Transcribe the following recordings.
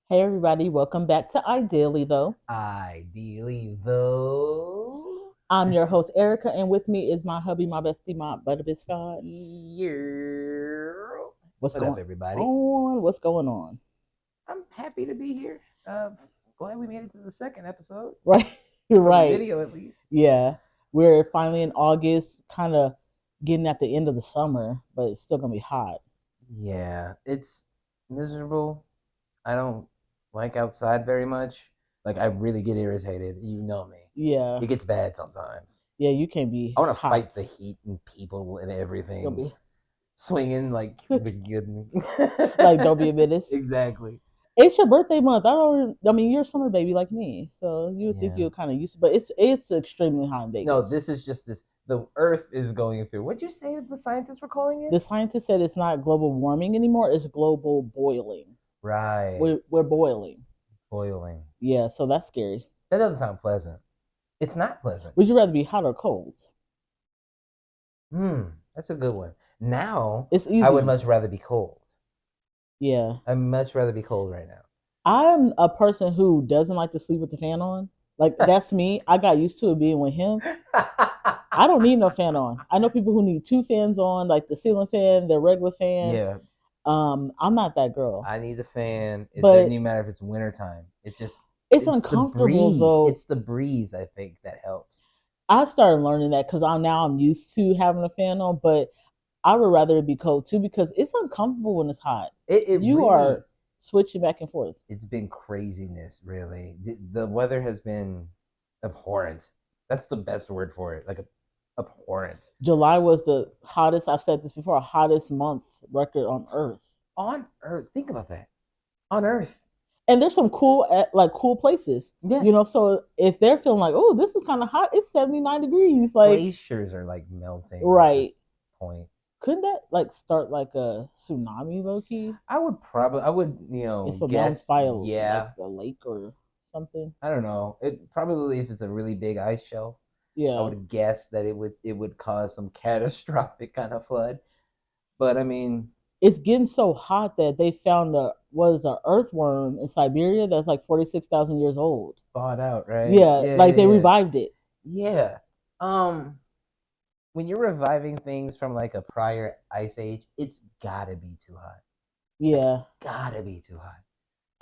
Hey everybody, welcome back to Ideally though. Ideally, though. I'm your host Erica, and with me is my hubby, my bestie, my butterbiscotch. Yeah. What's What up, going everybody? on? What's going on? I'm happy to be here. Glad we made it to the second episode Right, you're for the right. video, at least. Yeah, we're finally in August, kind of getting at the end of the summer, but it's still gonna be hot. Yeah, it's miserable. I don't like outside very much. Like, I really get irritated. You know me. Yeah, It gets bad sometimes. yeah, you can be I want to hot. fight the heat and people and Don't everything. be Swinging like the good. like, don't be a menace. Exactly. It's your birthday month. I don't. I mean, you're a summer baby like me, so you would think Yeah. you're kind of used to. But it's extremely hot in No, Vegas. this is just this. The Earth is going through. What'd you say the scientists were calling it? The scientists said it's not global warming anymore, it's global boiling. Right, We're boiling. boiling. Yeah, so that's scary. That doesn't sound pleasant. It's not pleasant. Would you rather be hot or cold? Hmm, that's a good one. Now, It's I would easy. much rather be cold. Yeah. I'd much rather be cold right I'm a person who doesn't like to sleep with the fan on. Like that's me. I got used to it being with him. now. I don't need no fan on. I know people who need two fans on, like the ceiling fan, the regular fan. Yeah, I'm not that girl. I need a fan. It doesn't But even matter if it's wintertime. it's It's the uncomfortable breeze. though. It's the breeze, I think, that helps. I started learning that because I'm used to having a fan on, but I would rather it be cold too because it's uncomfortable when it's hot. It You really are switching back and forth. it's been craziness, really. The weather has been abhorrent. That's the best word for it. Like abhorrent. July was the hottest, I've said this before, hottest month record on Earth. On Earth, think about that. On Earth. And there's some cool, like cool places, Yeah. So if they're feeling like, oh, this is kind of hot, it's 79 degrees. Like, Glaciers are like melting at right. this point. Couldn't that like start like a tsunami low key? I would, If a mountain's guess, by like yeah. a lake or something. I don't know. It probably if it's a really big ice shelf, I Yeah. would guess that it would cause some catastrophic kind of flood. But I mean, It's getting so hot that they found a what is a earthworm in Siberia that's like 46,000 years old. thawed out, right? Yeah, Yeah, like yeah, they yeah. revived it. Yeah. Um, when you're reviving things from like a prior ice age, it's gotta be too hot. Like, Yeah. gotta be too hot.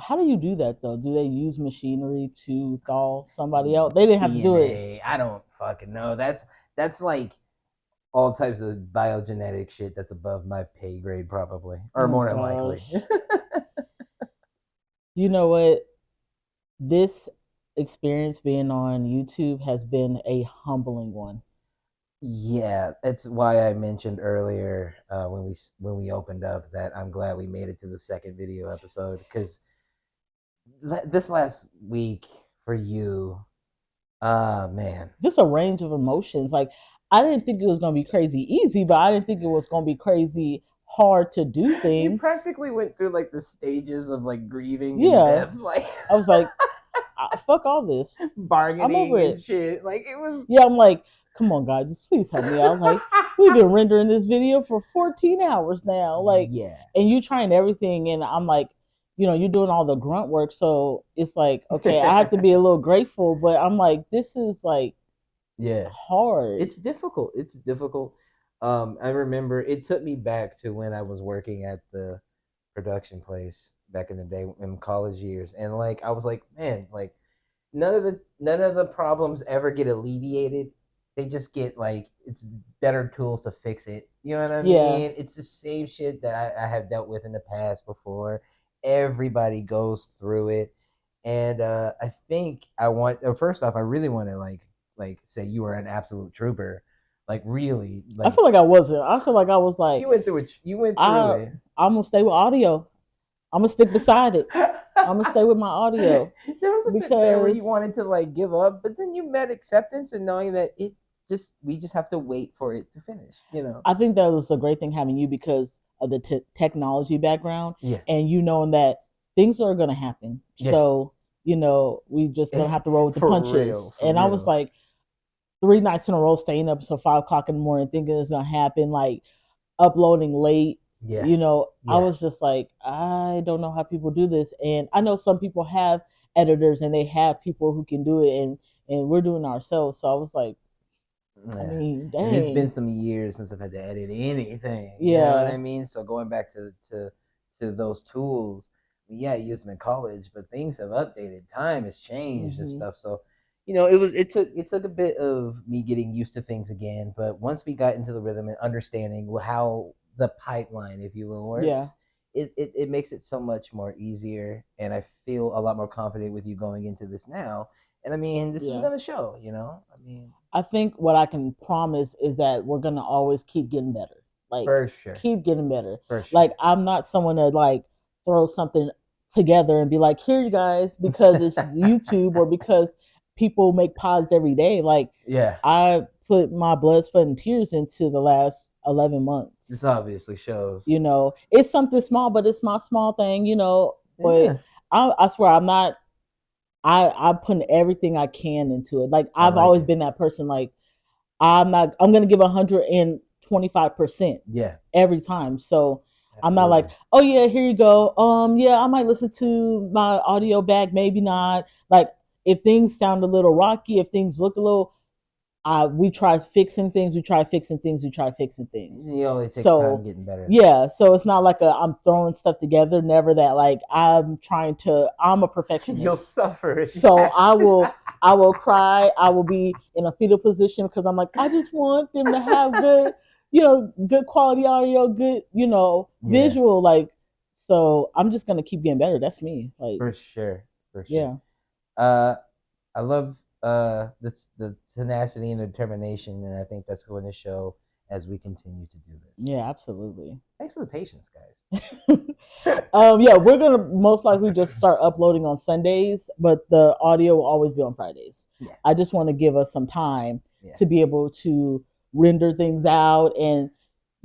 How do you do that though? Do they use machinery to thaw somebody out? They didn't have to do it. DNA. I don't fucking know. That's like all types of biogenetic shit that's above my pay grade, probably, or Oh more than likely. gosh. You know what? This experience being on YouTube has been a humbling one. Yeah, that's why I mentioned earlier when we opened up that I'm glad we made it to the second video episode because this last week for you, man, Just a range of emotions. Like I didn't think it was gonna be crazy easy, but I didn't think it was gonna be crazy hard to do you things. practically went through like the stages of like grieving and Yeah. death, like I was like, fuck all this. I'm over bargaining and it. shit. Like it was. Yeah, I'm like, come on, guys, just please help me out. I'm like, we've been rendering this video for 14 hours now. Like, Yeah. and you trying everything, and I'm like, you're doing all the grunt work. So it's like, okay, I have to be a little grateful, but I'm like, this is like Yeah. hard. It's difficult. It's difficult. I remember it took me back to when I was working at the production place back in the day in college years, and like I was like, man, like none of the problems ever get alleviated. They just get like it's better tools to fix it. You know what I Yeah. mean? It's the same shit that I have dealt with in the past before. Everybody goes through it, and I think I want. First off, I really want to like say you were an absolute trooper. Like really, I like feel like I wasn't. I feel like I was like, you went through it. You went through I, it. I'm gonna stay with audio. I'm gonna stick beside it. I'm gonna stay with my audio There was a bit there where you because wanted to like give up, but then you met acceptance and knowing that we just have to wait for it to finish, you know. I think that was a great thing having you because of the technology background Yeah. and you knowing that things are gonna happen. Yeah. So we just gonna have to roll with the For punches. real, for And I was real. like 3 nights in a row staying up until 5 o'clock in the morning thinking it's gonna happen, like uploading late. Yeah. You know, I Yeah. was just like, I don't know how people do this. And I know some people have editors and they have people who can do it, and we're doing it ourselves. So I was like, I Yeah. mean, And it's been dang. some years since I've had to edit anything. You know what Yeah. I mean? So going back to those tools, yeah, I used them in college, but things have updated. Time has changed and Mhm. stuff. So, it took a bit of me getting used to things again, but once we got into the rhythm and understanding how the pipeline, if you will, Yeah. works, it makes it so much more easier, and I feel a lot more confident with you going into this now. And I mean, this is Yeah. gonna show, I mean, I think what I can promise is that we're gonna always keep getting better. Like for sure. keep getting better. For Like sure. I'm not someone to like throw something together and be like, here you guys, because it's YouTube or because people make pods every day. Like Yeah, I put my blood, sweat, and tears into the last 11 this months. obviously shows. You know, it's something small, but it's my small thing. You know, but Yeah, I swear I'm not. I'm putting everything I can into it. Like I I've like always it. been that person. Like I'm gonna give 125% Yeah, every time. So I'm not like, absolutely. oh yeah, here you go. Yeah, I might listen to my audio back, maybe not. Like if things sound a little rocky, if things look a little, we try fixing things, we try fixing things, we try fixing things. It only takes time So getting better. yeah, so it's not like I'm throwing stuff together. Never that. Like I'm a You'll perfectionist. suffer. So I will cry. I will be in a fetal position because I'm like, I just want them to have good, good quality audio, good, Yeah, visual. Like, so I'm just gonna keep getting better. That's me. Like, for sure. For sure. yeah, Uh, I love the tenacity and determination, and I think that's going to show as we continue to do this. yeah, absolutely. Thanks for the patience, guys. Yeah, we're gonna most likely just start uploading on Sundays, but the audio will always be on Fridays. Yeah, I just want to give us some time yeah. to be able to render things out and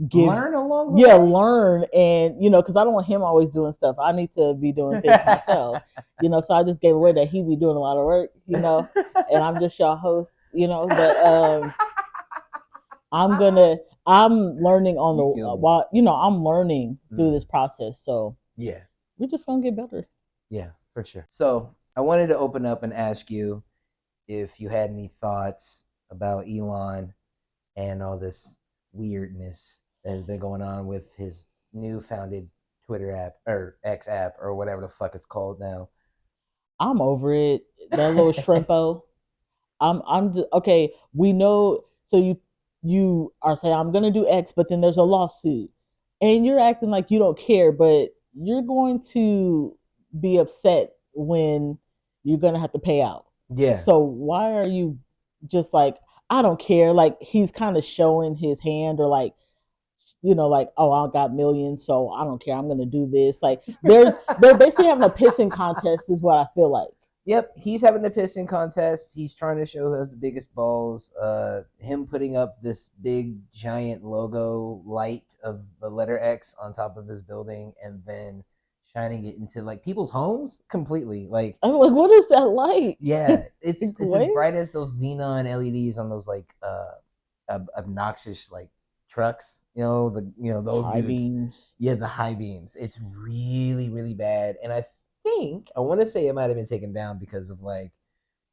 give Learn along the yeah way. learn, and because I don't want him always doing stuff. I need to be doing things myself. So I just gave away that he be doing a lot of work, and I'm just your host, but I'm learning on You the kill me. while I'm learning through Mm, this process, so yeah. we're just gonna get better. Yeah, for sure. So I wanted to open up and ask you if you had any thoughts about Elon and all this weirdness that has been going on with his new founded Twitter app or X app or whatever the fuck it's called now. I'm over it. That little shrimpo. I'm just okay. We know. So you are saying I'm gonna do X, but then there's a lawsuit, and you're acting like you don't care, but you're going to be upset when you're gonna have to pay out. Yeah. So why are you just like I don't care? Like he's kind of showing his hand, or like like, oh, I got millions, so I don't care. I'm gonna do this. Like they're basically having a pissing contest, is what I feel like. Yep, he's having the pissing contest. He's trying to show who has the biggest balls. Him putting up this big giant logo light of the letter X on top of his building, and then shining it into like people's homes completely. Like, I'm like, what is that light? yeah, it's as What? bright as those xenon LEDs on those like obnoxious like trucks. Those High dudes. beams. Yeah, the high beams. It's really really bad, and I want to say it might have been taken down because of like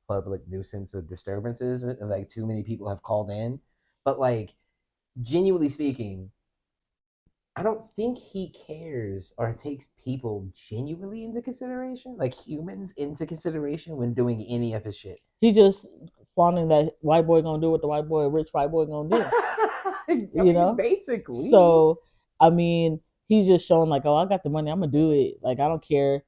public nuisance or disturbances, and like too many people have called in. But like genuinely speaking, I don't think he cares or takes people genuinely into consideration, like humans into consideration when doing any of his shit. He just flaunting that white boy gonna do what the rich white boy gonna do. I You mean, know? basically. So I mean, he's just showing like, oh, I got the money, I'm gonna do it. Like I don't care.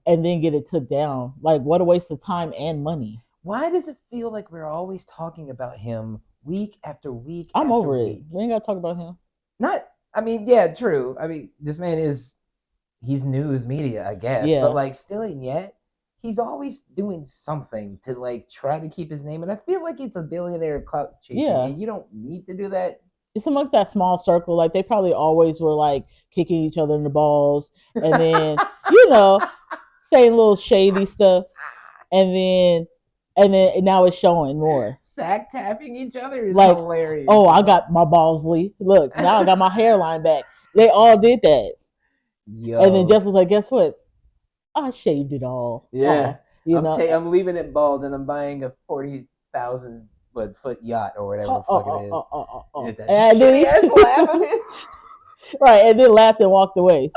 And then get it took down. Like what a waste of time and money. Why does it feel like we're always talking about him week after week I'm after over it. week? We ain't gotta talk about him. Not, I mean, yeah, true. I mean, this man is, he's news media, I guess, but Yeah. like, still and yet, he's always doing something to like try to keep his name. And I feel like it's a billionaire clout chasing, Yeah. and you don't need to do that. It's amongst that small circle. Like they probably always were like kicking each other in the balls, and then you know saying little shady stuff, and then now it's showing more. Sack tapping each other is Like, hilarious, oh, I yo. got my balls, Lee. Look, now I got my hairline back. They all did that. And then Yo, Jeff was like, guess what? I shaved it all yeah. off. You know, I'm leaving it bald and I'm buying a 40,000 foot yacht or whatever the fuck it is. With that and shitty then ass laugh of his. right, and then laughed and walked away.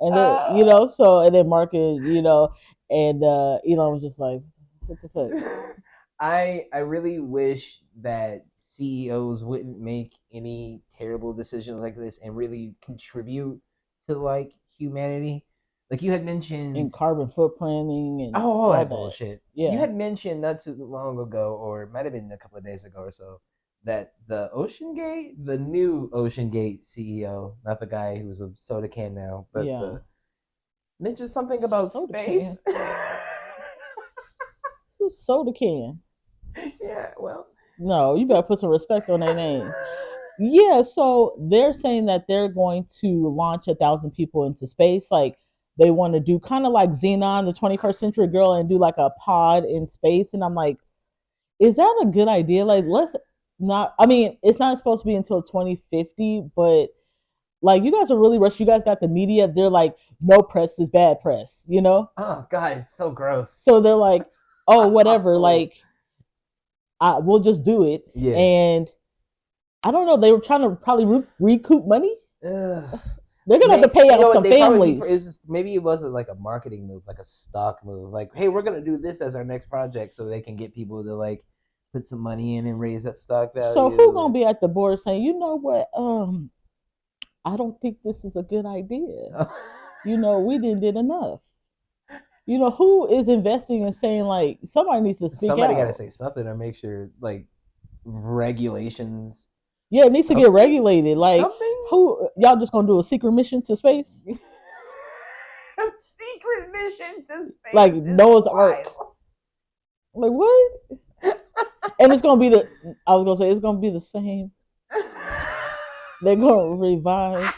And then Ah. so and then Marcus, and Elon was just like, what the fuck? I really wish that CEOs wouldn't make any terrible decisions like this and really contribute to like humanity. Like you had mentioned, And carbon footprinting and all all that that. bullshit. You Yeah. had mentioned not too long ago, or it might have been a couple of days ago or so, that the new Ocean Gate CEO, not the guy who's a soda can now, but Yeah. the mentioned something about Soda space. can. It's a soda can. Yeah, well. No, you better put some respect on their name. Yeah, so they're saying that they're going to launch 1,000 people into space. Like they want to do kind of like Xenon, the 21st Century Girl, and do like a pod in space. And I'm like, is that a good idea? Like, let's not. I mean, it's not supposed to be until 2050, but like, you guys are really rushed. You guys got the media. They're like, no press is bad press, you know? Oh God, it's so gross. So they're like, oh, whatever. Oh, Like, we'll just do it. yeah. And I don't know. They were trying to probably recoup money. Ugh. They're gonna have to pay You know out what? some They probably families. maybe it wasn't like a marketing move, like a stock move. Like, hey, we're gonna do this as our next project, so they can get people to like put some money in and raise that stock So who value. gonna be at the board saying, you know what? I don't think this is a good idea. And We didn't did enough. Who is investing and saying like somebody needs to speak somebody got to out? say something or make sure like regulations, Yeah, it needs to get something, regulated. Like, something. who y'all just gonna do a secret mission to space? A secret mission to Like space is Noah's Ark? wild. Like what? And it's gonna be the. I was gonna say it's gonna be the same. They're gonna revive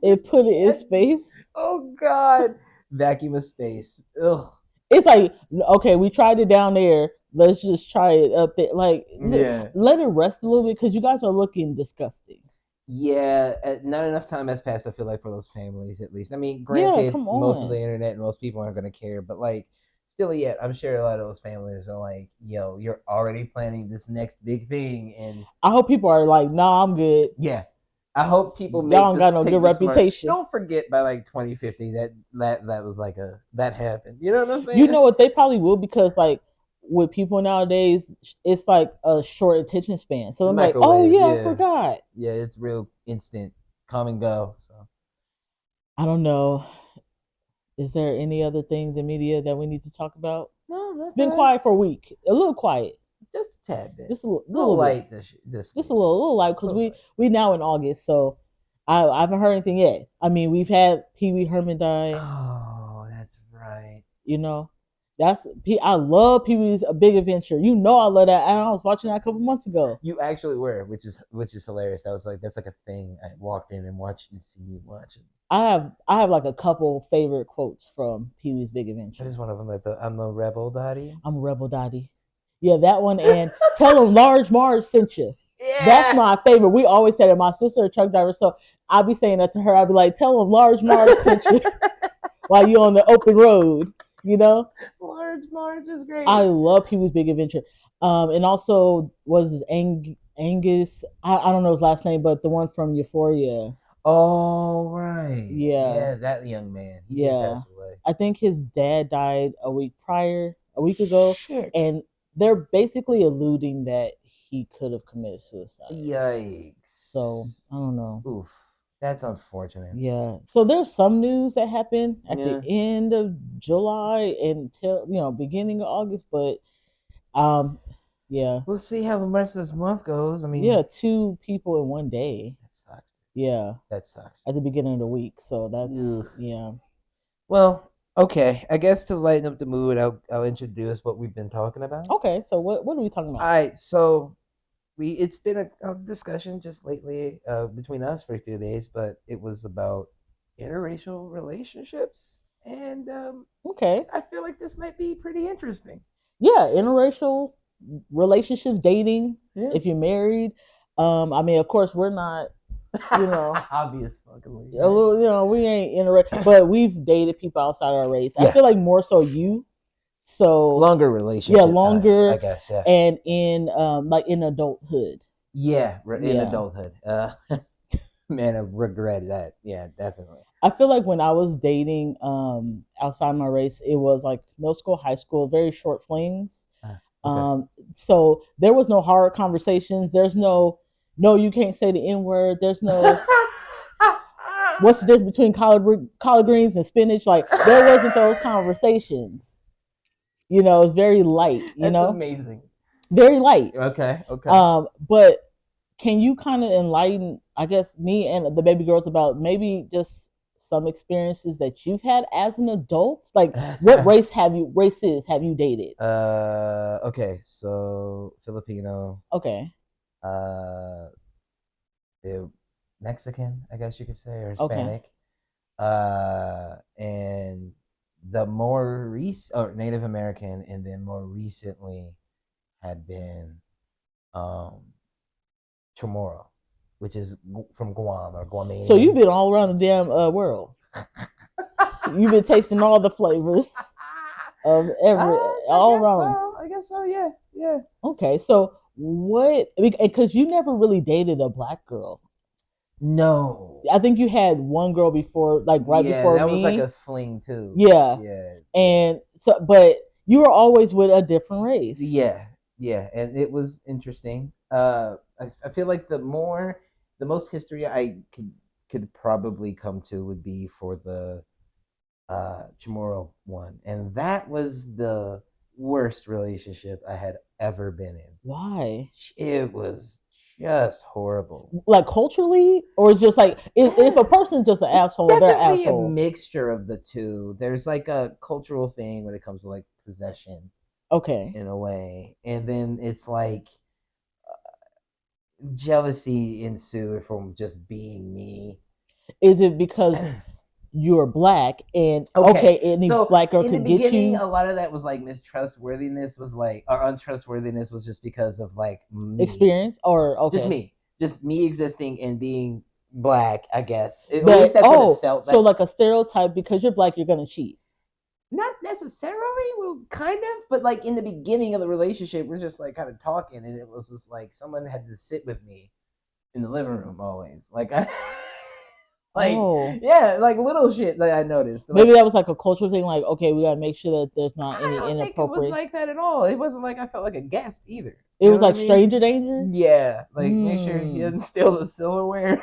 and Just put it in can't. space. Oh God, vacuum of space. Ugh. It's like, okay, we tried it down there. Let's just try it up there. Like, Yeah. let it rest a little bit because you guys are looking disgusting. Yeah, not enough time has passed, I feel like, for those families at least. I mean, Yeah, granted, come most of the on. internet and most people aren't going to care, but like, still, yet, I'm sure a lot of those families are like, yo, you're already planning this next big thing. And I hope people are like, nah, I'm good. yeah, I hope people Y'all make don't got this, no good take the smart. reputation. Don't forget by like 2050 that was like that happened. You know what I'm You saying? know what? They probably will because like with people nowadays, it's like a short attention span. So I'm like, oh Microwave, yeah, I yeah. forgot. Yeah, it's real instant, come and go. So, I don't know. Is there any other things in media that we need to talk about? no, It's not been that. quiet for a week. A little quiet. Just a tad bit. Just a A little little bit. light this Just a week. little light A because little we now in August, so I haven't heard anything yet. I mean, we've had Pee Wee Herman die. Oh, that's right. You know, I love Pee Wee's A Big Adventure. I love that. And I was watching that a couple months ago. You actually were, which is hilarious. That was like that's like a thing. I walked in and watched and see you watching. I have like a couple favorite quotes from Pee Wee's Big That is Adventure. one of them. Like I'm the rebel daddy. I'm a rebel daddy. Yeah, that one and tell him Large Marge sent you. That's Yeah. my favorite. We always said it. My sister a truck driver, so I'll be saying that to her. I'll be like, tell him Large Marge sent you while you on the open road. You know, Large Marge is I great. love Pee Wee's Big Adventure. And also was his Angus. I don't know his last name, but the one from Euphoria. Oh right. Yeah, Yeah, that young man. He did yeah. pass away. I think his dad died a week ago, Shit. and they're basically alluding that he could have committed suicide. Yikes. So I don't know. Oof. That's unfortunate. Yeah. So there's some news that happened at the Yeah. end of July until beginning of August, but um, yeah, We'll see how the rest of this month goes. I mean, yeah, two people in one day. that sucks. Yeah, That sucks. at the beginning of the week. So that's Ugh. yeah. Well, okay. I guess to lighten up the mood, I'll introduce what we've been talking about. Okay, so what are we talking All about? right. So it's been a discussion just lately between us for a few days, but it was about interracial relationships, and Okay. I feel like this might be pretty interesting. Yeah, interracial relationships, dating, Yeah. if you're married. I mean, of course, we're not. You know, Obvious fucking a right? little. You know, we ain't interested, but we've dated people outside our race. I Yeah, feel like more so you. So longer yeah, relationship times, I longer guess. Yeah, and in like in adulthood. yeah, in Yeah. adulthood. Man, I regret that. Yeah, definitely. I feel like when I was dating outside my race, it was like middle school, high school, very short flings. Okay. So there was no hard conversations. There's no, you can't say the N word. There's no, what's the difference between collard greens and spinach? Like there wasn't those conversations. You know, it's very light. You That's know, amazing. very light. Okay, okay. But can you kind of enlighten, I guess, me and the baby girls about maybe just some experiences that you've had as an adult? Like, what races have you dated? Okay, so Filipino, Okay, uh, the Mexican, I guess you could say, or okay. Hispanic, and the more recent, or Native American, and then more recently had been um Chamorro, which is from Guam or So you've Guamanian. been all around the damn world. You've been tasting all the flavors of every I all guess around. so. I guess so. Yeah. Yeah. Okay, so what? Because you never really dated a black girl. No. I think you had one girl before, like right Yeah, before that was like me. a fling too. Yeah, Yeah. Yeah. and so, but you were always with a different race. Yeah. Yeah. And it was interesting. I feel like the most history I could probably come to would be for the Chamorro one, and that was the worst relationship I had ever been in. Why? It was just horrible. Like culturally, or it's just like if a person's just an It's asshole, they're an definitely a asshole. mixture of the two. There's like a cultural thing when it comes to like possession Okay, in a way, and then it's like jealousy ensued from just being me. is it because you're black and Okay, okay, any so black girl in the could get beginning, you a lot of that was like mistrustworthiness was like, or untrustworthiness was just because of like me, experience, or just okay, me, just me existing and being black, I guess. At least but that's what it oh, felt so like. like a stereotype because you're black, you're gonna cheat. Not necessarily, well, kind of, but like in the beginning of the relationship, we're just like kind of talking, and it was just like someone had to sit with me in the living room always. Like I, like Oh, yeah, like little shit that I noticed. maybe Like that was like a cultural thing. Like okay, we gotta make sure that there's not I any don't think it was inappropriate. like that at all. It wasn't like I felt like a guest either. It You know was what I like mean? stranger danger. Yeah, like make sure he Hmm. doesn't steal the silverware.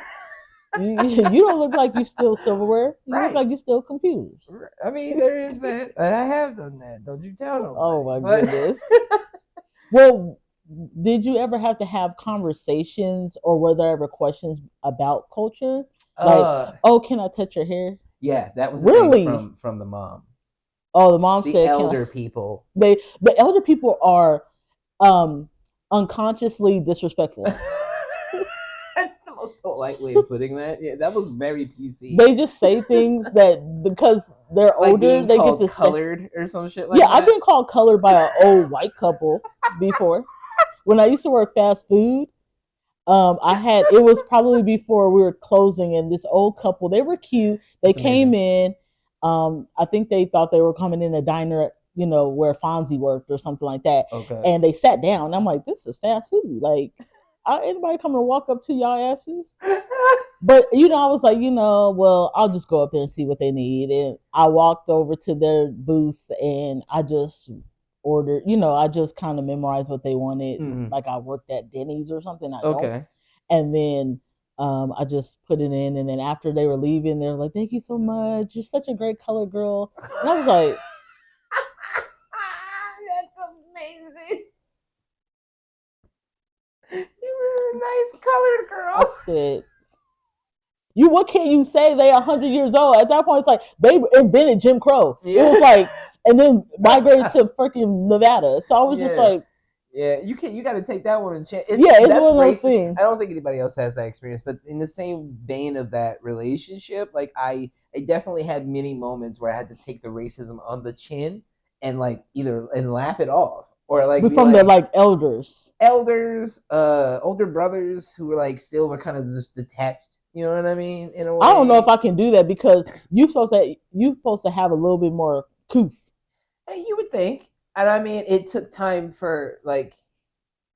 You don't look like you steal silverware. You look Right. like you steal computers. I mean, there is that. I have done that. Don't you tell Oh nobody. my But goodness. Well, did you ever have to have conversations or were there ever questions about culture? Like, uh, oh, can I touch your hair? yeah, that was a thing Really? from the mom. Oh, the mom The said, can I? elder people. The elder people are um unconsciously disrespectful. That's the most polite way of putting that. Yeah, that was very PC. They just say things that because they're Like older, being they get called to say. colored or some shit Yeah, like I've that. been called colored by an old white couple before. When I used to work fast food, I had it was probably before we were closing, and this old couple, they were cute. They That's came amazing. in. I think they thought they were coming in a diner, you know, where Fonzie worked or something like that. Okay. And they sat down. I'm like, this is fast food. Like, anybody coming to walk up to y'all asses? But you know, I was like, well, I'll just go up there and see what they need. And I walked over to their booth and I just ordered, I just kind of memorized what they wanted. Mhm. Like I worked at Denny's or something. I don't. Okay. And then I just put it in. And then after they were leaving, they were like, thank you so much. You're such a great color girl. And I was like, That's amazing. You were a nice colored I girl. said, what can you say? They 100 years old. At that point, it's like they invented Jim Crow. It was Yeah. like, and then migrated to freaking Nevada. So I was just Yeah. like, Yeah, you can. You got to take that one and chance. It's yeah, it's that's one of those racist. things. I don't think anybody else has that experience, but in the same vein of that relationship, like I definitely had many moments where I had to take the racism on the chin and like either and laugh it off or like But be from the like like elders. elders, older brothers who were like still were kind of just detached You know what I mean? In a I don't know if way, I can do that because you supposed to have a little bit more couth. you would think. And I mean, it took time for like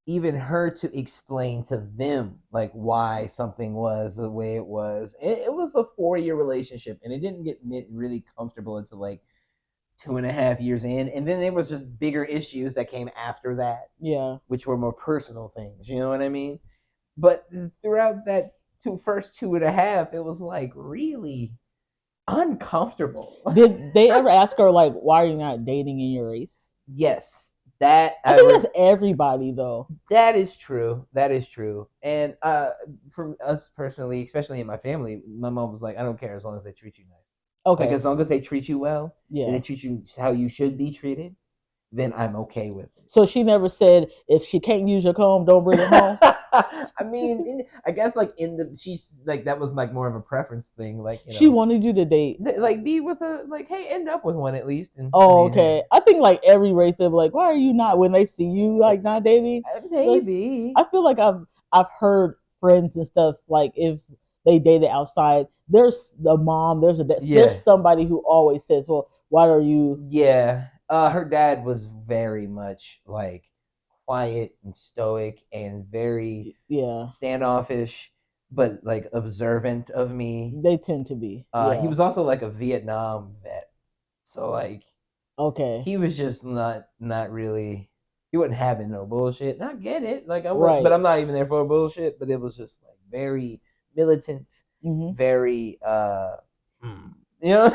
even her to explain to them like why something was the way it was. It was a 4 year relationship, and it didn't get really comfortable until like 2.5 years in, and then there was just bigger issues that came after that, Yeah. which were more personal things. You know what I mean? But throughout that first 2.5, it was like really uncomfortable. Did they ever ask her like, why are you not dating in your race? Yes, that I think that's everybody though. that is true. That is true. And for us personally, especially in my family, my mom was like, I don't care as long as they treat you nice. Like Okay. as long as they treat you well and they Yeah. treat you how you should be treated, then I'm okay with it. So she never said if she can't use your comb, don't bring it home. I mean, I guess like in the she's like that was like more of a preference thing, like She wanted you to date. like be with a like hey end up with one at least, and I Oh, mean okay. hey, I think like every race they're like, why are you not when they see you like not dating? Like, maybe I feel like I've heard friends and stuff like if they dated outside, there's a mom, there's yeah somebody who always says, well, why are you? yeah. Her dad was very much like quiet and stoic and very Yeah, standoffish, but like observant of me. they tend to be. He Yeah. was also like a Vietnam vet, so like Okay. he was just not really he wasn't having no bullshit. And I get it, like I would, but Right. I'm not even there for bullshit. But it was just like very militant, Hmm. very you know.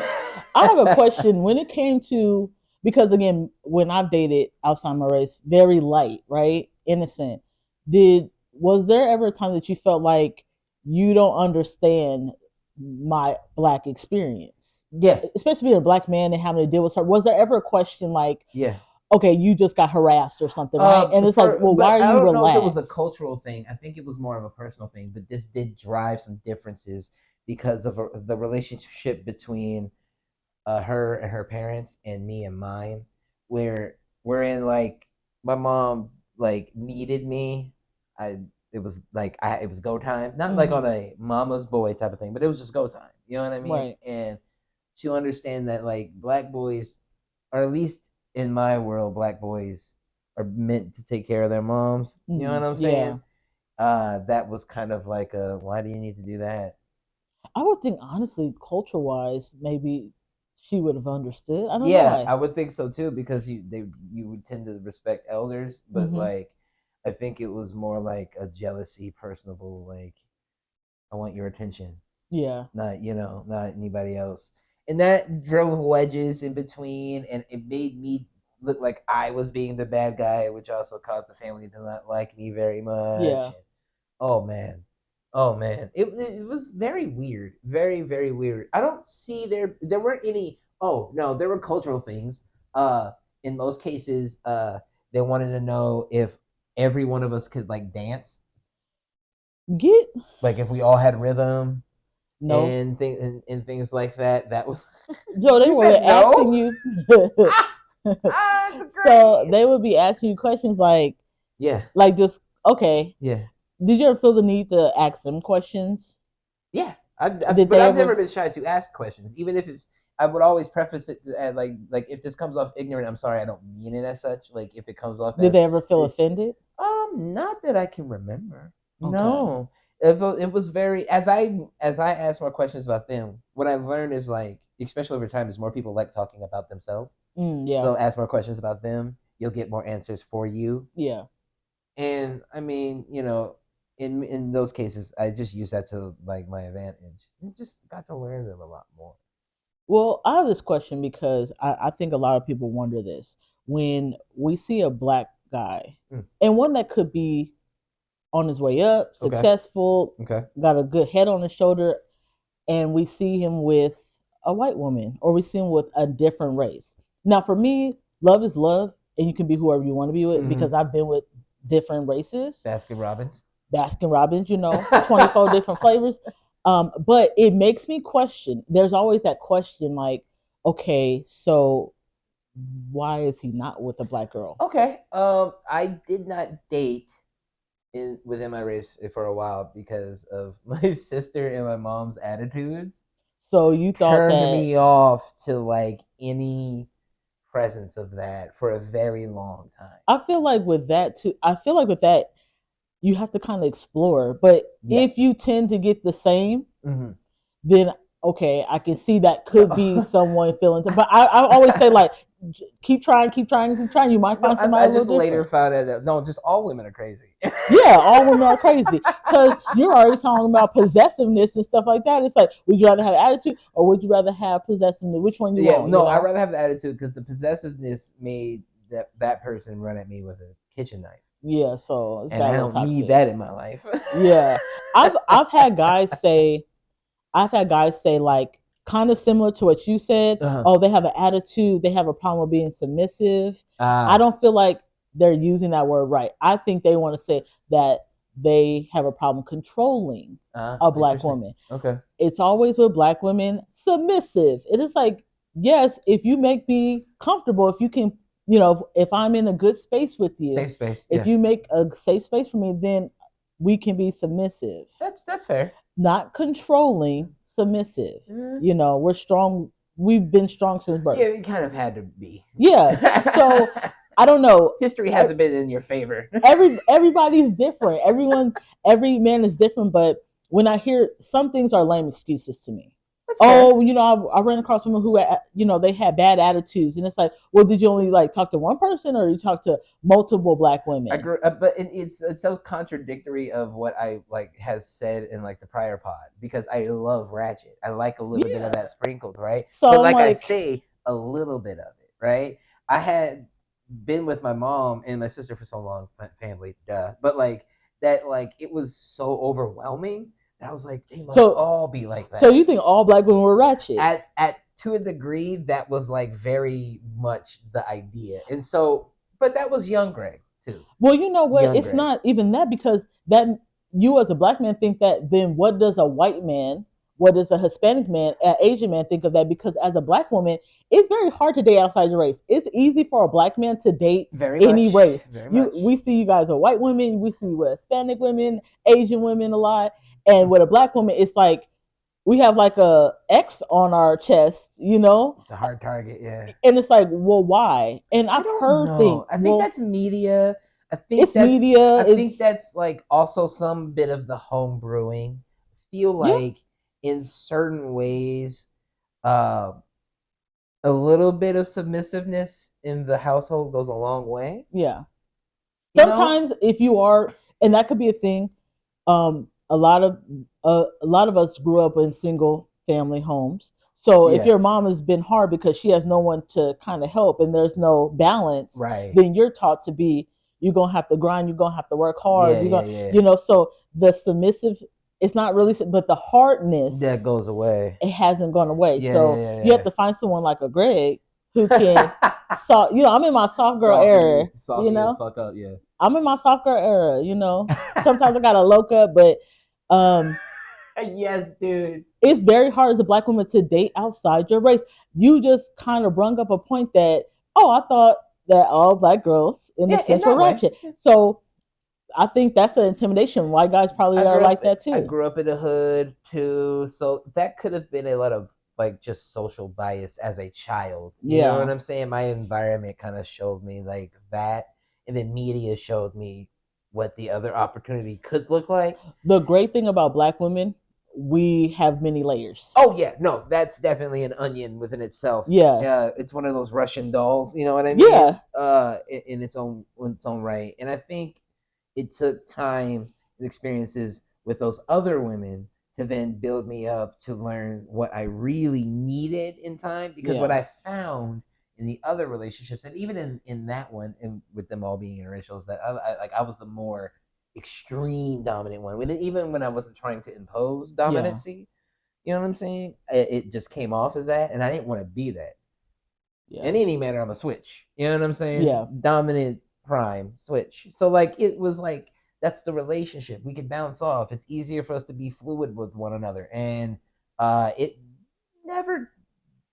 I have a question when it came to because again, when I've dated outside my race, very light, right, innocent. Did was there ever a time that you felt like you don't understand my black experience, Yeah, especially being a black man and having to deal with her? Was there ever a question like, yeah. okay, you just got harassed or something, right? And it's like, well, why But are I you don't know if it was a relaxed? cultural thing. I think it was more of a personal thing. But this did drive some differences because of the relationship between her and her parents and me and mine, where wherein like my mom like needed me. I it was like it was go time, not like on Hmm. a mama's boy type of thing, but it was just go time. You know what I mean? Right. And she'll understand that like black boys, or at least in my world, black boys are meant to take care of their moms. You know what I'm saying? Yeah. That was kind of like a why do you need to do that? I would think honestly, culture wise, maybe she would have understood. I don't know Yeah, why. I would think so too because you would tend to respect elders, but Hmm. like I think it was more like a jealousy, personable, like I want your attention, Yeah. not not anybody else. And that drove wedges in between, and it made me look like I was being the bad guy, which also caused the family to not like me very much. Yeah. And oh man, oh man, it was very weird, very very weird. I don't see there weren't any. Oh no, there were cultural things. Uh, in most cases, they wanted to know if every one of us could like dance, Get like if we all had rhythm no. and things like that. That was Joe, they you were said no. asking you. It's So great. they would be asking you questions Yeah, like just okay. yeah, Did you ever feel the need to ask them questions? yeah. Did But they I've ever? never been shy to ask questions, even if it's. I would always preface it to, like if this comes off ignorant, I'm sorry, I don't mean it as such. Like if it comes off Did as they ever feel offended? not that I can remember. Okay. No, it was very as I asked more questions about them. What I learned is like, especially over time, is more people like talking about themselves. Yeah. So ask more questions about them. You'll get more answers for you. Yeah. And I mean, in those cases, I just use that to like my advantage. And just got to learn them a lot more. Well, I have this question because I think a lot of people wonder this. When we see a black guy, Mm, and one that could be on his way up, okay. successful, Okay. got a good head on his shoulder, and we see him with a white woman or we see him with a different race. Now, for me, love is love, and you can be whoever you want to be with Mm-hmm. because I've been with different races. Baskin Robbins. Baskin Robbins, 24 different flavors. But it makes me question. There's always that question like, okay, so why is he not with a black girl? Okay. I did not date within my race for a while because of my sister and my mom's attitudes. So you thought Turned that me off to like any presence of that for a very long time. I feel like with that too. I feel like with that you have to kind of explore. But Yeah. if you tend to get the same, Mm-hmm. then okay, I can see that could be No. someone feeling. But I always say like, keep trying, keep trying, keep trying. You might No, find somebody I a little just later different. found out that no, just all women are crazy. Yeah, all women are crazy because you're already talking about possessiveness and stuff like that. It's like, would you rather have attitude or would you rather have possessiveness? Which one you Yeah, want? You no, I'd know? rather have the attitude because the possessiveness made that person run at me with a kitchen knife, Yeah. So it's and got a I little don't need toxic. that in my life. Yeah, I've had guys say I've had guys say like kind of similar to what you said. Uh-huh. Oh, they have an attitude. They have a problem with being submissive. I Ah, don't feel like they're using that word right. I think they want to say that they have a problem controlling a black interesting. woman. Okay. It's always with black women submissive. It is like, yes, if you make me comfortable, if you can, if I'm in a good space with you, Safe space. if Yeah. you make a safe space for me, then we can be submissive, That's fair. not controlling, submissive. Mm. We're strong. We've been strong since Yeah, birth. it kind of had to be. Yeah. So I don't know. History hasn't been in your favor. Everybody's different. Every man is different. But when I hear some things are lame excuses to me. That's fair. Oh, I ran across women who, they had bad attitudes, and it's like, well, did you only like talk to one person, or you talk to multiple black I women? grew, but it's so contradictory of what I like has said in like the prior pod because I love Ratchet. I like a little bit of Yeah. that sprinkled, right? So But I'm like I like, say, a little bit of it, right? I had been with my mom and my sister for so long, family, duh. But like that, like it was so overwhelming that I was like, they must so all be like so that. you think all black women were ratchet? At to a degree, that was like very much the idea, and so, but that was young Greg too, Well, you know what? young It's Greg. not even that because that you as a black man think that. Then what does a white man, what does a Hispanic man, an Asian man think of that? Because as a black woman, it's very hard to date outside your race. It's easy for a black man to date Very any much, race. very We much. see you guys are white women, we see you with Hispanic women, Asian women a lot, and with a black woman, it's like we have like a X on our chest. It's a hard target, yeah. And it's like, well, why? And I I've don't heard things. know. I think Well, that's media. I think it's that's media. I think It's that's like also some bit of the home brewing. Feel yeah, like in certain ways, uh, a little bit of submissiveness in the household goes a long way. yeah. You know? Sometimes if you are, and that could be a thing. A lot of us grew up in single family homes. So if Yeah. your mom has been hard because she has no one to kind of help and there's no balance, Right. then you're taught to be, you're gonna have to grind, you're gonna have to work hard, Yeah, you're yeah, gonna, yeah. so the submissive, it's not really, but the That hardness, goes away. it hasn't gone away. Yeah, yeah, So yeah, you have yeah. to find someone like a Greg who can, I'm in my soft girl era, Soften you the fuck up, yeah. I'm in my soft girl era. Sometimes I gotta look up, but um, Yes, dude. it's very hard as a black woman to date outside your race. You just kind of brung up a point that, oh, I thought that all black girls, in a Yeah, in sense, were that way. ratchet. So I think that's an intimidation. White guys I probably are grew up like that I too. grew up in the hood too, so that could have been a lot of like just social bias as a child. You know what Yeah. I'm saying? My environment kind of showed me like that, and then media showed me what the other opportunity could look like. The great thing about black women, we have many layers. Oh yeah, no, that's definitely an onion within itself. Yeah. Yeah, it's one of those Russian dolls. You know what I mean? Yeah. In its own right. And I think it took time and experiences with those other women to then build me up to learn what I really needed in time. Because what Yeah. I found in the other relationships, and even in that one, and with them all being interracial, is that I was the more extreme dominant one. Even when I wasn't trying to impose Yeah. dominancy, you know what I'm saying? It just came off as that, and I didn't want to be that. Yeah. In any manner, I'm a switch. You know what I'm saying? Yeah. Dominant prime switch. So like it was like that's the relationship. We could bounce off. It's easier for us to be fluid with one another, and it never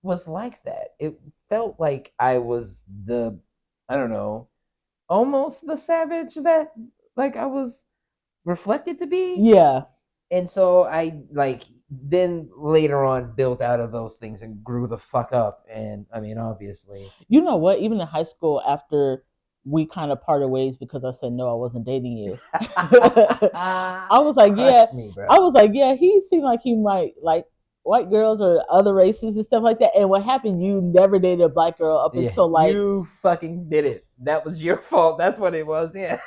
was like that. It felt like I was I don't know, almost the savage that like I was. reflected to be. Yeah. And so I like then later on built out of those things and grew the fuck up. And I mean, obviously, You know what? Even in high school, after we kind of parted ways because I said no, I wasn't dating you. I was like, yeah. crushed me, I bro. was like, yeah. He seemed like he might like white girls or other races and stuff like that. And what happened? You never dated a black girl up Yeah, until like, you fucking did it. That was your fault. That's what it was. Yeah.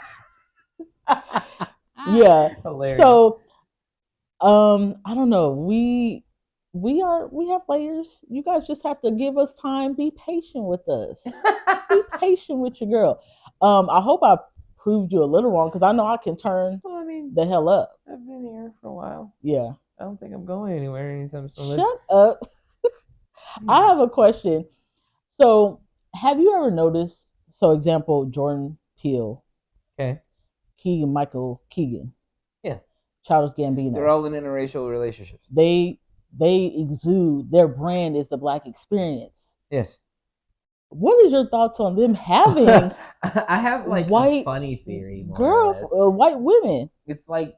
yeah. Hilarious. So, I don't know. We have layers. You guys just have to give us time. Be patient with us. Be patient with your girl. I hope I proved you a little wrong because I know I can turn Well, I mean, the hell up. I've been here for a while. Yeah. I don't think I'm going anywhere anytime soon. Shut up. I have a question. So, have you ever noticed? So, example, Jordan Peele, Okay. Keegan Michael Keegan, Yeah. Childish They're Gambino. all in interracial relationships. They exude their brand is the black experience. Yes. What is your thoughts on them having I have like a white funny theory, more or less. white women? It's like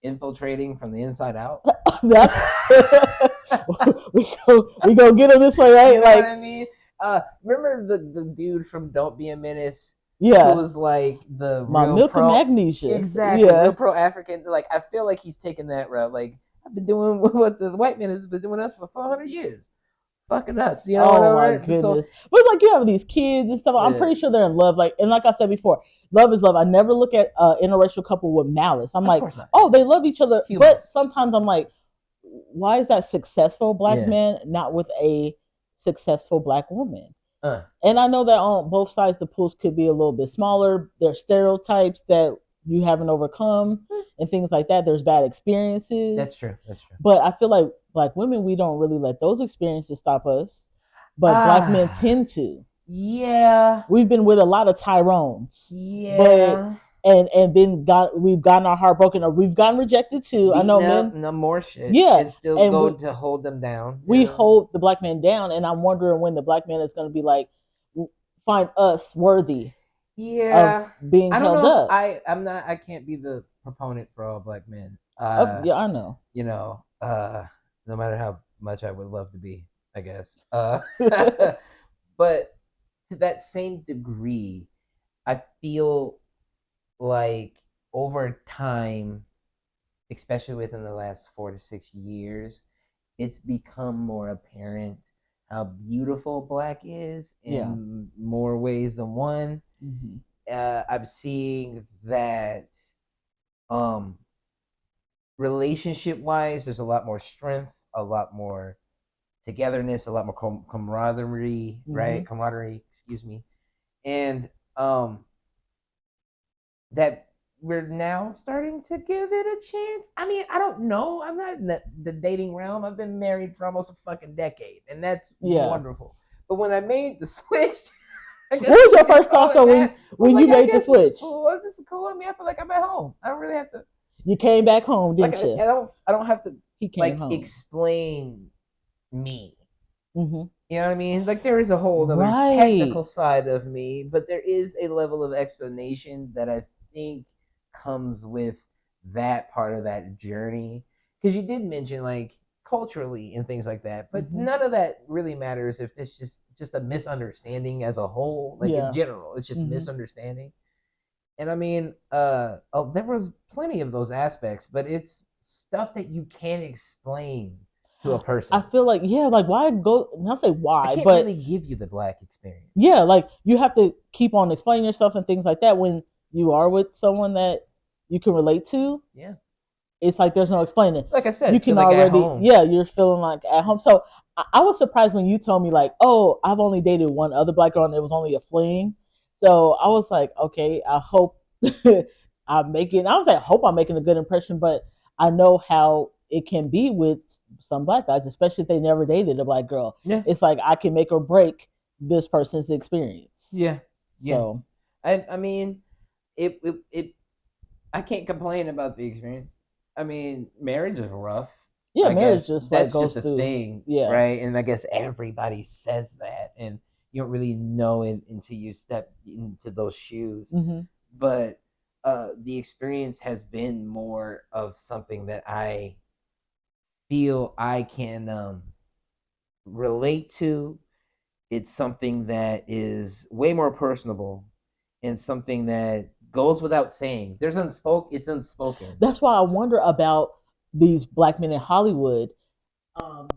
infiltrating from the inside out. That's we go get them this way, right? You know Like, what I mean? Remember the dude from Don't Be a Menace who yeah, was like the my real milk and pro, magnesia. exactly, Yeah. real pro African. Like I feel like he's taking that route. Like I've been doing what the white man has been doing us for 400 years, fucking us. You know what Oh my I mean? So goodness. But like you have these kids and stuff. I'm yeah, pretty sure they're in love. Like, and like I said before, love is love. I never look at interracial couple with malice. I'm of like, course not. oh, they love each other. But Humans. sometimes I'm like, why is that successful black Yeah. man not with a successful black woman? Uh, And I know that on both sides the pools could be a little bit smaller. There's stereotypes that you haven't overcome and things like that. There's bad experiences. that's true. That's true. But I feel like black women, we don't really let those experiences stop us. But black men tend to. Yeah. We've been with a lot of Tyrones. Yeah. And we've gotten our heart broken or we've gotten rejected too. I know men. No more shit. Yeah. And still And go to hold them down. we hold the black man down, and I'm wondering when the black man is going to be like, find us worthy Yeah. of being I don't held know if up. I'm not. I can't be the proponent for all black men. Yeah, I know. You know, no matter how much I would love to be, I guess. But to that same degree, I feel like over time, especially within the last 4 to 6 years, it's become more apparent how beautiful black is Yeah. in more ways than one. Hmm. I'm seeing that um, relationship wise, there's a lot more strength, a lot more togetherness, a lot more camaraderie, right? Hmm. Camaraderie, excuse me. And that we're now starting to give it a chance. I mean, I don't know. I'm not in the dating realm. I've been married for almost a fucking decade, and that's Yeah. wonderful. But when I made the switch, I guess What was we your could first call thought it though that. when I you was like, I made the guess this is switch? cool. This is cool. I mean, I feel like I'm at home. I don't really have to You came back home, like. didn't you? I don't have to He came like home. explain me. Hmm. You know what I mean? Like there is a whole other Right. technical side of me, but there is a level of explanation that I think comes with that part of that journey. Because you did mention like culturally and things like that, but Hmm. none of that really matters if it's just a misunderstanding as a whole, like in Yeah. general, it's just Hmm. misunderstanding. And I mean, there was plenty of those aspects, but it's stuff that you can't explain to a I person. feel like, yeah, like why go? Not say I why, can't but really give you the black experience. yeah, like you have to keep on explaining yourself and things like that when you are with someone that you can relate to. Yeah. It's like there's no explaining. Like I You said, feel can like at already, home. yeah, you're feeling like at home. So I was surprised when you told me like, oh, I've only dated one other black girl and it was only a fling. So I was like, okay, I hope I'm making. I was like, I hope I'm making a good impression, but I know how it can be with some black guys, especially if they never dated a black girl. Yeah. It's like I can make or break this person's experience. Yeah. Yeah. So I mean, it I can't complain about the experience. I mean, marriage is rough. yeah, I marriage guess just like that's just goes a through. thing, Yeah. right? And I guess everybody says that, and you don't really know it until you step into those shoes. Hmm. But the experience has been more of something that I feel I can relate to. It's something that is way more personable and something that goes without saying. There's unspoken. It's unspoken. That's why I wonder about these black men in Hollywood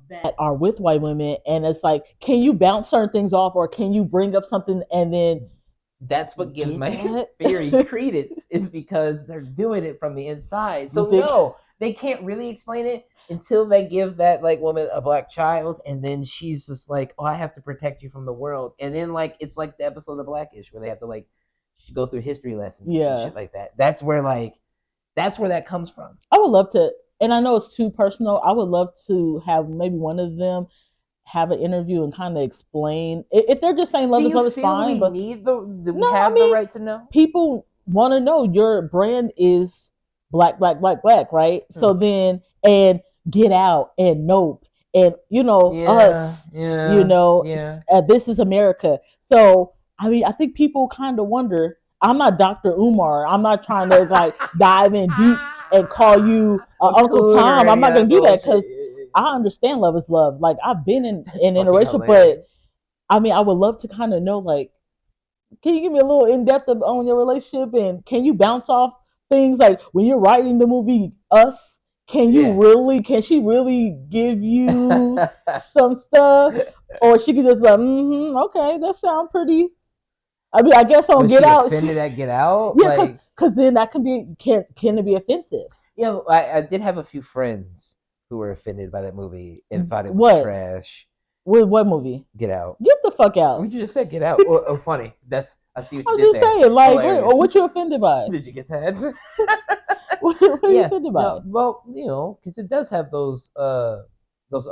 that are with white women, and it's like, can you bounce certain things off, or can you bring up something and then That's what gives get my that? theory credence, is because they're doing it from the inside. You So think? no, they can't really explain it until they give that like woman a black child, and then she's just like, oh, I have to protect you from the world, and then like it's like the episode of Blackish where they have to like go through history lessons and Yeah, shit like that. That's where that comes from. I would love to, and I know it's too personal. I would love to have maybe one of them have an interview and kind of explain. If they're just saying Do love you is feel fine, we but need the? Do we no, I have the mean, right to know? people want to know your brand is black, black, black, black, right? Hmm. So then, and Get Out and Nope and Yeah, Us, yeah, yeah. This is America. So I mean, I think people kind of wonder. I'm not Dr. Umar. I'm not trying to like dive in deep and call you A Uncle coon or Tom. I'm any not of gonna that do that bullshit. because I understand love is love. Like I've been That's in fucking interracial, but hilarious. I mean, I would love to kind of know, like, can you give me a little in depth on your relationship, and can you bounce off things like when you're writing the movie Us? Yeah. Can she really give you some stuff, or she could just like, okay, that sounds pretty. I mean, I guess on Was Get she Out, offended at Get Out? yeah, Like, cause then that can it be offensive? yeah, I did have a few friends who were offended by that movie and thought it was What? trash. With what movie? Get Out. Get the fuck I out. mean, you just said Get Out. Oh, funny. I see what you I'm did just there. saying, like, Hilarious. what you offended by? Did you get that? What are you Yeah. offended No. by? Well, because it does have those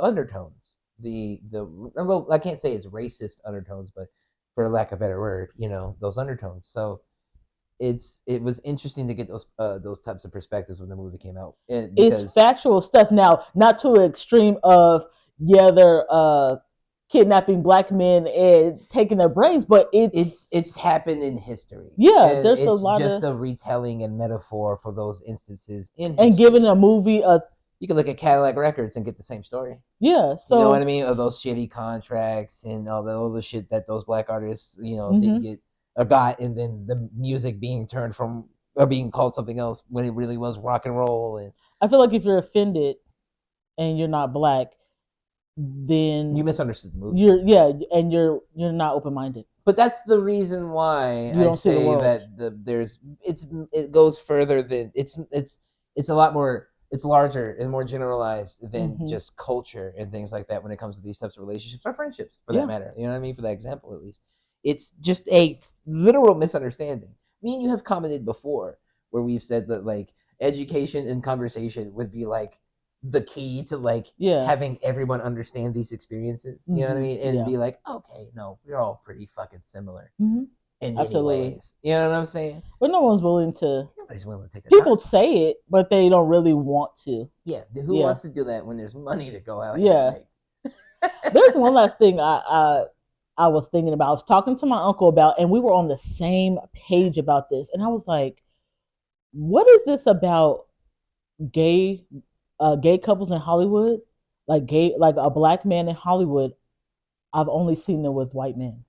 undertones. Well, I can't say it's racist undertones, but for lack of a better word, those undertones. So it was interesting to get those types of perspectives when the movie came out, and It's because factual stuff now, not to an extreme of, yeah, they're kidnapping black men and taking their brains, but it's happened in history, yeah, and there's a it's lot just of, a retelling and metaphor for those instances in and giving history. a movie a, You can look at Cadillac Records and get the same story. yeah, You know what I so mean? Of those shitty contracts and all the shit that those black artists, didn't hmm get or got, and then the music being turned from or being called something else when it really was rock and roll. And I feel like if you're offended and you're not black, you then misunderstood the movie. you're, yeah, and you're not open minded. But that's the reason why You I don't see the say world. that it goes further than it's a lot more, it's larger and more generalized than Hmm. just culture and things like that when it comes to these types of relationships or friendships for that Yeah, matter. You know what I mean? For that example, at least, it's just a literal misunderstanding. Me and you have commented before where we've said that like education and conversation would be like the key to like yeah, having everyone understand these experiences. You know what I mean? And yeah, be like, okay, no, we're all pretty fucking similar hmm, in many absolutely. ways. You know what I'm saying? But no one's willing to. Nobody's willing to take the People time. say it, but they don't really want to. Yeah, who Yeah, wants to do that when there's money to go out here and yeah. make? There's one last thing I was thinking about. I was talking to my uncle about, and we were on the same page about this. And I was like, "What is this about gay gay couples in Hollywood? Like a black man in Hollywood. I've only seen them with white men.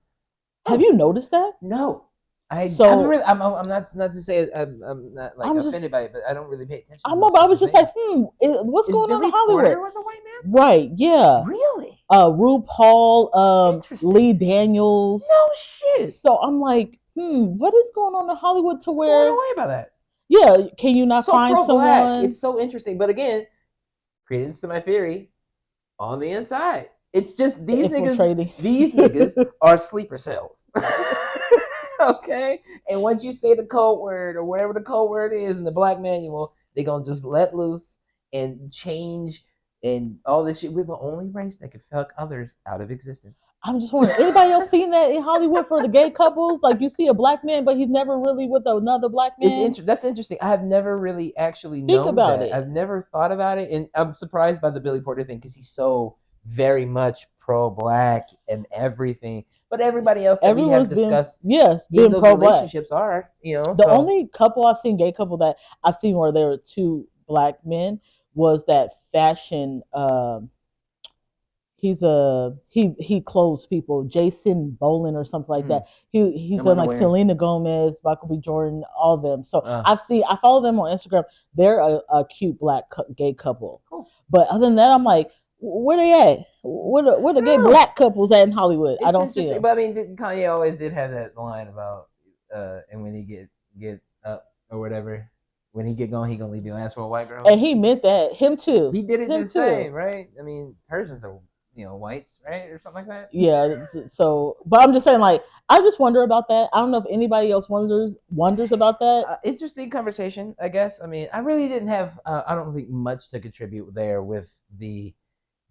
Have Oh, you noticed that?" no. I'm So really I'm not to say I'm not I like was just offended by it, but I don't really pay attention I to know, those but I sorts was of just like, things. what's Is going on in Billy Hollywood? Porter with the white man? Right? Yeah. Really? RuPaul, Interesting. Lee Daniels. No shit. So I'm like, what is going on in Hollywood to Blown where, away by that. yeah, can you not So find pro black. someone It's so interesting. But again, credence to my theory, on the inside. It's just infiltrating? these niggas are sleeper cells. Okay? And once you say the code word or whatever the code word is in the black manual, they're gonna just let loose and change and all this shit. We're the only race that can fuck others out of existence. I'm just wondering, anybody else seen that in Hollywood for the gay couples? Like you see a black man, but he's never really with another black man. That's interesting. I have never really actually Think known about that. it. I've never thought about it, and I'm surprised by the Billy Porter thing because he's so very much pro-black and everything, but everybody else that we have Everyone's been, discussed yes, in been those pro-black. relationships are, The so only couple I've seen, gay couple that I've seen where there were two black men, was that fashion. He clothes people, Jason Boland or something like that. He's I'm done like unaware. Selena Gomez, Michael B. Jordan, all of them. So Uh, I follow them on Instagram. They're a cute black gay couple. cool. But other than that, I'm like, where they at? Where the gay No, black couples at in Hollywood? I it's don't see interesting, them. but I mean, Kanye always did have that line about, and when he get up or whatever, when he get going, he gonna leave your ass for a white girl. And he meant that. Him too. He did it Him the too. same, right? I mean, persons are whites, right, or something like that. Yeah. So, but I'm just saying, like, I just wonder about that. I don't know if anybody else wonders about that. Interesting conversation, I guess. I mean, I really didn't have, I don't think much to contribute there with the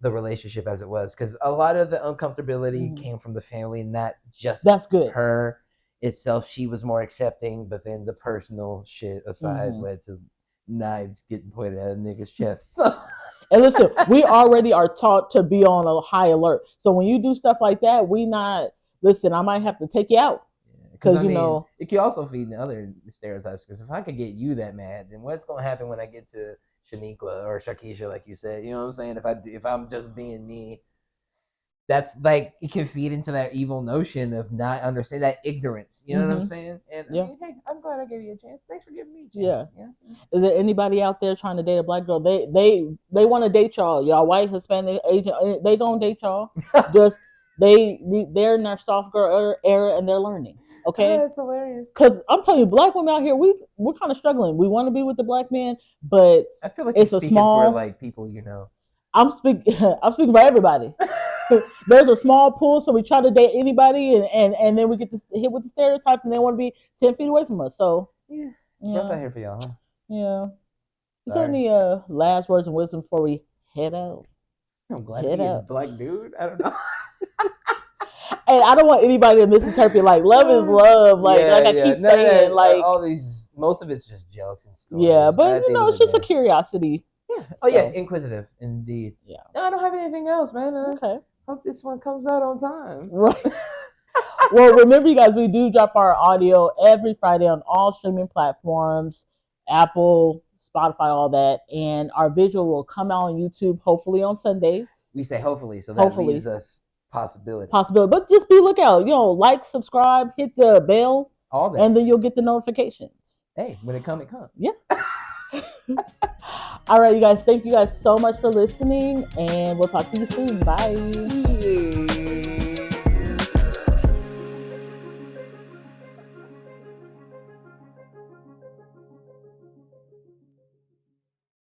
relationship as it was, because a lot of the uncomfortability came from the family, not just That's good. her itself. She was more accepting, but then the personal shit aside Mm-hmm. led to knives getting pointed at a nigga's chest. So And listen, we already are taught to be on a high alert. So when you do stuff like that, we not listen. I might have to take you out because because I you mean, know. it can also feed into other stereotypes. Because if I could get you that mad, then what's gonna happen when I get to Shaniqua or Shakisha, like you said? You know what I'm saying? If I'm just being me, that's like it can feed into that evil notion of not understanding, that ignorance. You know what I'm Mm-hmm. saying? And I Yeah. mean, hey, I'm glad I gave you a chance. Thanks for giving me a Yeah. chance. Yeah. Is there anybody out there trying to date a black girl? They want to date y'all. Y'all white, Hispanic, Asian. They gonna date y'all. Just they're in their soft girl era and they're learning. Oh, Okay. that's hilarious. Because I'm telling you, black women out here, we're kind of struggling. We want to be with the black man, but I feel like you're it's a speaking for small. like people you know. I'm speaking. I'm speaking for everybody. There's a small pool, so we try to date anybody, and then we get hit with the stereotypes, and they want to be 10 feet away from us. So Yeah, it's rough yeah, out here for y'all, huh? yeah. Is there Sorry. any last words of wisdom before we head out? I'm glad to Head be a out. black dude. I don't know. And I don't want anybody to misinterpret like love is love, like Yeah, I yeah. keep None of saying, that. like All these, most of it's just jokes and yeah, stories. But but at the end of it's the just a day, curiosity. yeah. Oh yeah, So inquisitive indeed. yeah, No, I don't have anything else, man. okay, Hope this one comes out on time. right. Well, remember, you guys, we do drop our audio every Friday on all streaming platforms, Apple, Spotify, all that, and our visual will come out on YouTube hopefully on Sundays. We say hopefully, so that Hopefully, leaves us possibility. possibility, but just be lookout. Like, subscribe, hit the bell, All that. and then you'll get the notifications. Hey, when it come, it come. Yeah. All right, you guys. Thank you guys so much for listening, and we'll talk to you soon. Bye. Yeah.